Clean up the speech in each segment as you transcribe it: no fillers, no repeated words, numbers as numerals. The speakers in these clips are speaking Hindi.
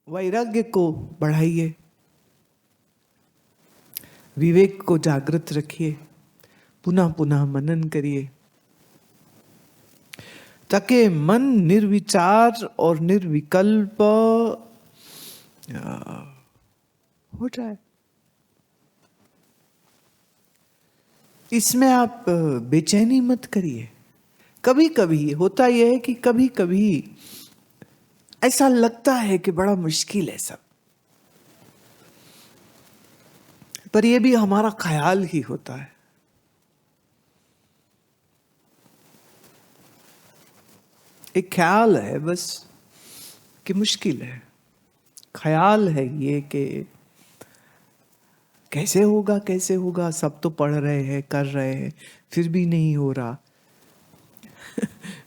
वैराग्य को बढ़ाइए, विवेक को जागृत रखिए, पुनः पुनः मनन करिए, ताकि मन निर्विचार और निर्विकल्प हो जाए। इसमें आप बेचैनी मत करिए। कभी कभी होता यह है कि कभी कभी ऐसा लगता है कि बड़ा मुश्किल है सब, पर यह भी हमारा ख्याल ही होता है। एक ख्याल है बस कि मुश्किल है। ख्याल है ये कि कैसे होगा कैसे होगा, सब तो पढ़ रहे हैं कर रहे हैं फिर भी नहीं हो रहा।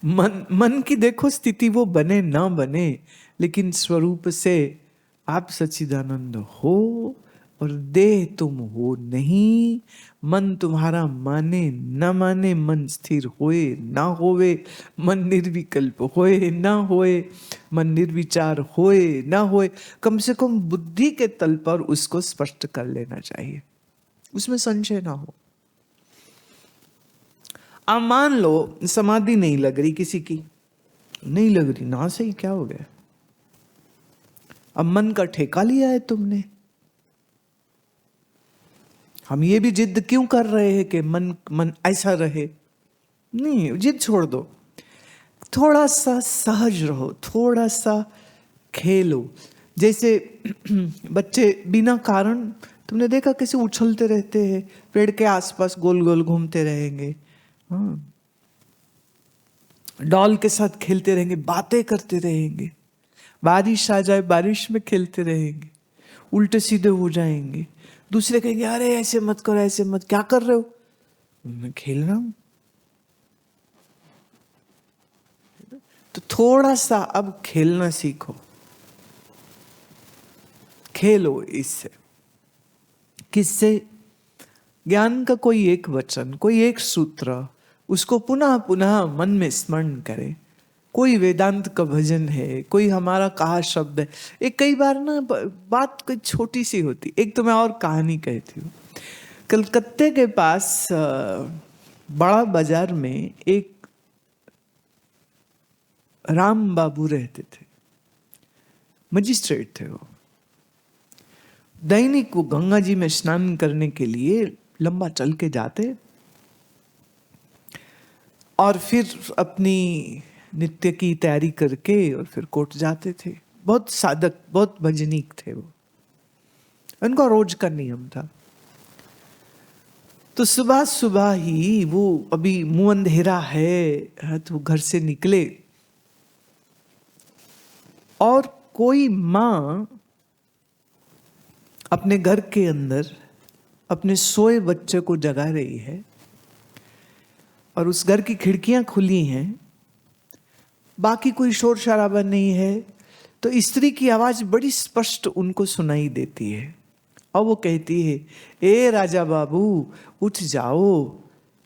मन की देखो स्थिति, वो बने ना बने, लेकिन स्वरूप से आप सच्चिदानंद हो और देह तुम हो नहीं। मन तुम्हारा माने न माने, मन स्थिर होए ना होए, मन निर्विकल्प होए ना होए, मन निर्विचार होए ना होए, कम से कम बुद्धि के तल पर उसको स्पष्ट कर लेना चाहिए, उसमें संशय ना हो। आप मान लो समाधि नहीं लग रही, किसी की नहीं लग रही ना, सही क्या हो गया? अब मन का ठेका लिया है तुमने। हम ये भी जिद क्यों कर रहे हैं कि मन ऐसा रहे? नहीं, जिद छोड़ दो, थोड़ा सा सहज रहो, थोड़ा सा खेलो। जैसे बच्चे बिना कारण, तुमने देखा कैसे उछलते रहते हैं, पेड़ के आसपास गोल गोल घूमते रहेंगे, हाँ, डॉल के साथ खेलते रहेंगे, बातें करते रहेंगे, बारिश आ जाए बारिश में खेलते रहेंगे, उल्टे सीधे हो जाएंगे। दूसरे कहेंगे अरे ऐसे मत करो, ऐसे मत, क्या कर रहे हो? मैं खेल रहा हूं। तो थोड़ा सा अब खेलना सीखो, खेलो इससे। किससे? ज्ञान का कोई एक वचन, कोई एक सूत्र, उसको पुनः पुनः मन में स्मरण करें। कोई वेदांत का भजन है, कोई हमारा कहा शब्द है। एक कई बार ना बात कोई छोटी सी होती। एक तो मैं और कहानी कहती हूँ। कलकत्ते के पास बड़ा बाजार में एक राम बाबू रहते थे, मजिस्ट्रेट थे वो। दैनिक वो गंगा जी में स्नान करने के लिए लंबा चल के जाते और फिर अपनी नित्य की तैयारी करके और फिर कोर्ट जाते थे। बहुत साधक, बहुत भजनीक थे वो, उनका रोज का नियम था। तो सुबह सुबह ही वो, अभी मुंह अंधेरा है तो घर से निकले और कोई माँ अपने घर के अंदर अपने सोए बच्चे को जगा रही है और उस घर की खिड़कियां खुली हैं, बाकी कोई शोर शराबा नहीं है। तो स्त्री की आवाज बड़ी स्पष्ट उनको सुनाई देती है और वो कहती है, ए राजा बाबू उठ जाओ,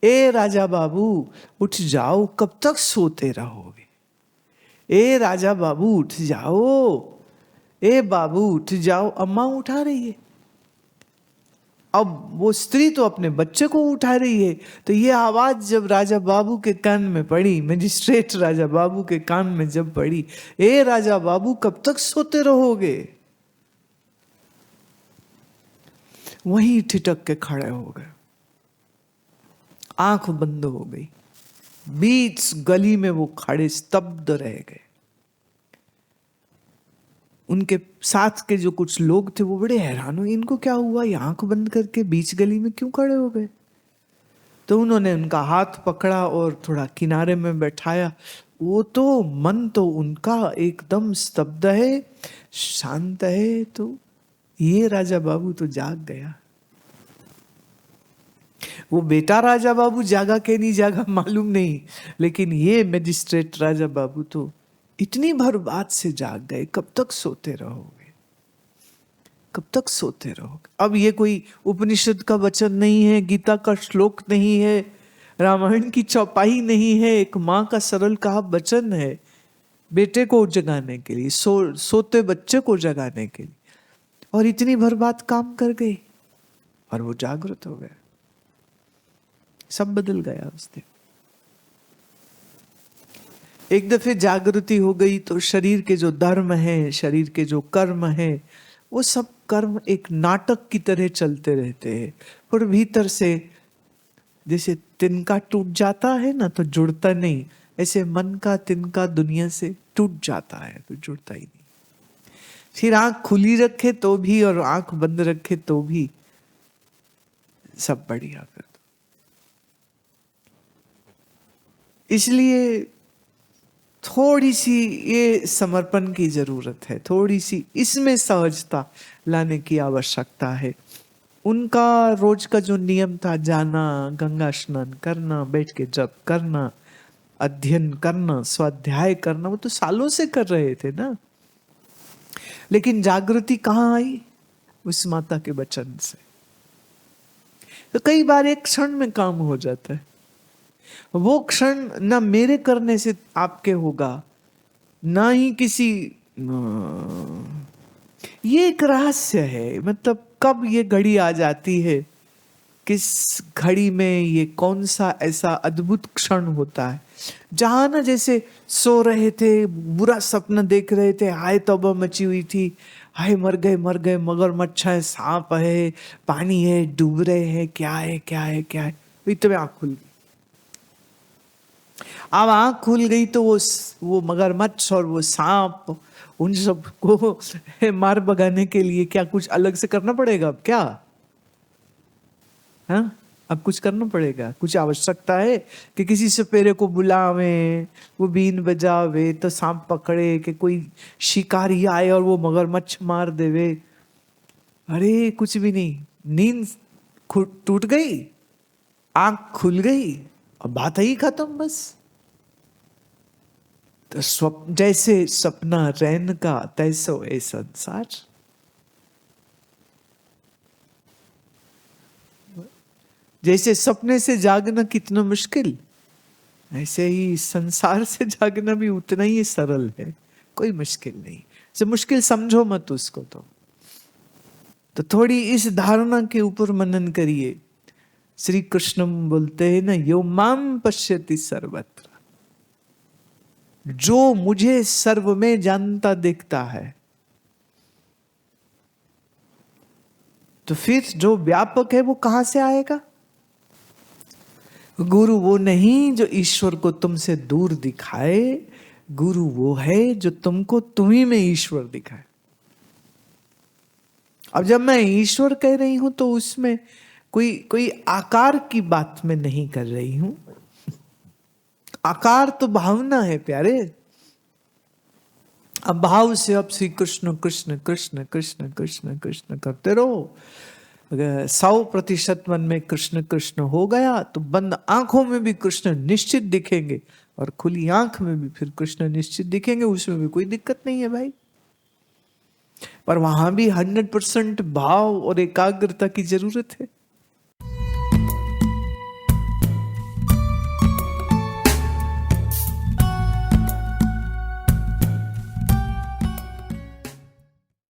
ए राजा बाबू उठ जाओ, कब तक सोते रहोगे? ए राजा बाबू उठ जाओ, ए बाबू उठ जाओ। अम्मा उठा रही है। अब वो स्त्री तो अपने बच्चे को उठा रही है। तो ये आवाज जब राजा बाबू के कान में पड़ी, मजिस्ट्रेट राजा बाबू के कान में जब पड़ी, ए राजा बाबू कब तक सोते रहोगे, वहीं ठिठक के खड़े हो गए, आंख बंद हो गई। बीच गली में वो खड़े स्तब्ध रह गए। उनके साथ के जो कुछ लोग थे वो बड़े हैरान हुए, इनको क्या हुआ, ये आंख बंद करके बीच गली में क्यों खड़े हो गए? तो उन्होंने उनका हाथ पकड़ा और थोड़ा किनारे में बैठाया। वो तो मन तो उनका एकदम स्तब्ध है, शांत है। तो ये राजा बाबू तो जाग गया। वो बेटा राजा बाबू जागा के नहीं जागा मालूम नहीं, लेकिन ये मजिस्ट्रेट राजा बाबू तो इतनी भर बात से जाग गए। कब तक सोते रहोगे, कब तक सोते रहोगे? अब ये कोई उपनिषद का वचन नहीं है, गीता का श्लोक नहीं है, रामायण की चौपाई नहीं है, एक माँ का सरल कहा वचन है। बेटे को जगाने के लिए, सोते बच्चे को जगाने के लिए, और इतनी भर बात काम कर गई और वो जागृत हो गया। सब बदल गया उस दिन। एक दफे जागृति हो गई तो शरीर के जो धर्म है, शरीर के जो कर्म है, वो सब कर्म एक नाटक की तरह चलते रहते हैं, पर भीतर से जैसे तिनका टूट जाता है ना तो जुड़ता नहीं, ऐसे मन का तिनका दुनिया से टूट जाता है तो जुड़ता ही नहीं। फिर आंख खुली रखे तो भी और आंख बंद रखे तो भी सब बढ़िया कर दो। इसलिए थोड़ी सी ये समर्पण की जरूरत है, थोड़ी सी इसमें सहजता लाने की आवश्यकता है। उनका रोज का जो नियम था, जाना, गंगा स्नान करना, बैठ के जप करना, अध्ययन करना, स्वाध्याय करना, वो तो सालों से कर रहे थे ना। लेकिन जागृति कहाँ आई? उस माता के वचन से। तो कई बार एक क्षण में काम हो जाता है। वो क्षण ना मेरे करने से आपके होगा, ना ही किसी, ये एक रहस्य है। मतलब कब ये घड़ी आ जाती है, किस घड़ी में ये कौन सा ऐसा अद्भुत क्षण होता है जहां ना जैसे सो रहे थे, बुरा सपना देख रहे थे, हाय तौबा मची हुई थी, हाय मर गए, मगरमच्छ है, सांप है, पानी है, डूब रहे हैं, क्या है क्या है क्या है, इतने आंख खुल गई। अब आंख खुल गई तो वो मगरमच्छ और वो सांप, उन सबको मार भगाने के लिए क्या कुछ अलग से करना पड़ेगा? अब क्या, हाँ, अब कुछ करना पड़ेगा? कुछ आवश्यकता है कि किसी सपेरे को बुलावे, वो बीन बजावे, तो सांप पकड़े, कि कोई शिकारी आए और वो मगरमच्छ मार देवे? अरे कुछ भी नहीं। नींद टूट गई, आंख खुल गई, अब बात ही खत्म बस। तो जैसे सपना रैन का, तैसो ए संसार। जैसे सपने से जागना कितना मुश्किल, ऐसे ही संसार से जागना भी उतना ही सरल है, कोई मुश्किल नहीं। से मुश्किल समझो मत उसको। तो थोड़ी इस धारणा के ऊपर मनन करिए। श्री कृष्ण बोलते हैं ना, यो माम पश्यति सर्वत्र, जो मुझे सर्व में जानता देखता है। तो फिर जो व्यापक है वो कहां से आएगा? गुरु वो नहीं जो ईश्वर को तुमसे दूर दिखाए, गुरु वो है जो तुमको तुम्ही में ईश्वर दिखाए। अब जब मैं ईश्वर कह रही हूं तो उसमें कोई आकार की बात में नहीं कर रही हूं। आकार तो भावना है प्यारे। अब भाव से अब श्री कृष्ण कृष्ण कृष्ण कृष्ण कृष्ण कृष्ण करते रहो। अगर 100% मन में कृष्ण कृष्ण हो गया तो बंद आंखों में भी कृष्ण निश्चित दिखेंगे और खुली आंख में भी फिर कृष्ण निश्चित दिखेंगे। उसमें भी कोई दिक्कत नहीं है भाई। पर वहां भी 100% भाव और एकाग्रता की जरूरत है।